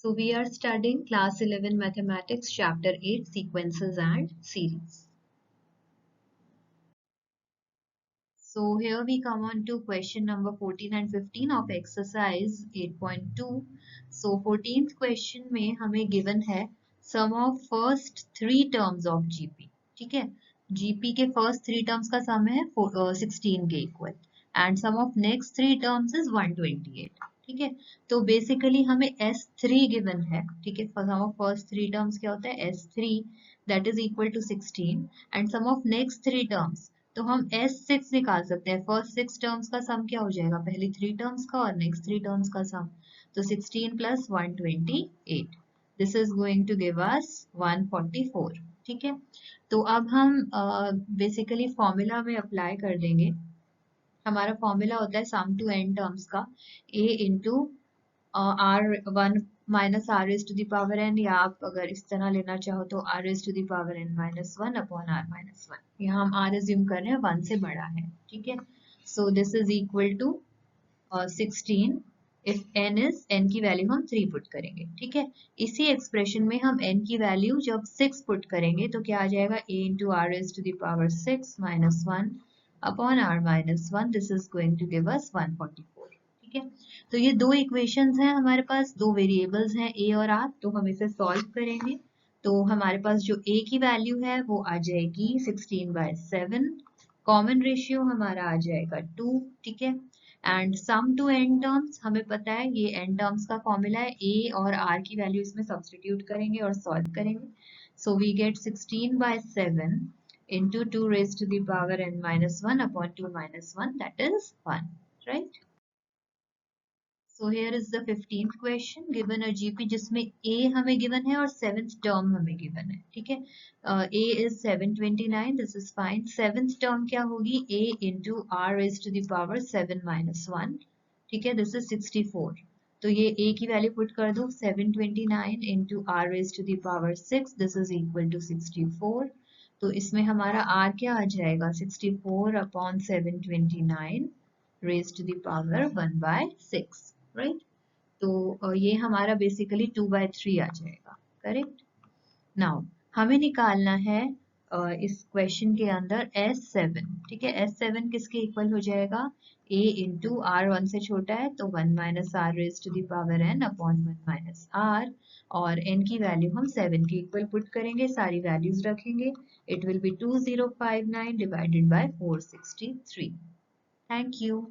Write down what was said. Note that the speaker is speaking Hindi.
So we are studying class 11 mathematics chapter 8 sequences and series. So here we come on to question number 14 and 15 of exercise 8.2. So 14th question में हमें given है sum of first three terms of GP. ठीक है, GP के first three terms का sum है 16 के equal and sum of next three terms is 128. ठीक है, तो बेसिकली हमें S3 गिवन है. ठीक है, sum of first three terms क्या होता है S3 that is equal to 16 and sum of next three terms तो हम S6 निकाल सकते हैं. फर्स्ट सिक्स टर्म्स का सम क्या हो जाएगा, पहली थ्री टर्म्स का और नेक्स्ट थ्री टर्म्स का सम. तो 16 plus 128 this is going to give us 144. ठीक है, तो अब हम बेसिकली फॉर्मूला में अप्लाई कर देंगे. हमारा फॉर्मूला होता है सम टू एन टर्म्स का a into r1 minus r raise to the power n, या आप अगर इस तरह लेना चाहो तो r raise to the power n minus 1 upon r minus 1. यहाँ हम r एज्यूम कर रहे हैं 1 से बड़ा है. ठीक है, so this is equal to 16 if n is n की वैल्यू हम 3 पुट करेंगे. ठीक है, इसी एक्सप्रेशन में हम n की वैल्यू जब 6 पुट करेंगे तो क्या आ जाएगा a into r raise to the power 6 minus 1 upon r minus 1. This is going to give us 144. ठीक है, तो ये दो इक्वेशंस हैं हमारे पास, दो वेरिएबल्स हैं a और r. तो हम इसे सॉल्व करेंगे तो हमारे पास जो a की वैल्यू है वो आ जाएगी 16/7. कॉमन रेशियो हमारा आ जाएगा 2. ठीक है, and sum to n terms हमें पता है ये n टर्म्स का फॉर्मूला है. a और r की वैल्यू इसमें सब्स्टिट्यूट करेंगे और सॉल्व करेंगे. So we get 16/7 into 2 raised to the power n minus 1 upon 2 minus 1, that is 1, right? So here is the 15th question. Given a GP जिसमें a हमें given है और 7th term हमें given है. ठीक है, a is 729, this is fine. 7th term क्या होगी, a into r raised to the power 7 minus 1. ठीक है, this is 64. तो ये a की वैल्यू पुट कर दो, 729 into r raised to the power 6, this is equal to 64. तो इसमें हमारा r क्या आ जाएगा, 64 upon 729 raise to the power 1/6, right? तो ये हमारा बेसिकली 2/3 आ जाएगा. करेक्ट. नाउ हमें निकालना है इस क्वेश्चन के अंदर S7. ठीक है, S7 किसके इक्वल हो जाएगा, a इंटू r 1 से छोटा है तो 1 minus r raise to the power n upon 1 minus r, और n की वैल्यू हम 7 के इक्वल पुट करेंगे, सारी वैल्यूज रखेंगे. It will be 2059 divided by 463. Thank you.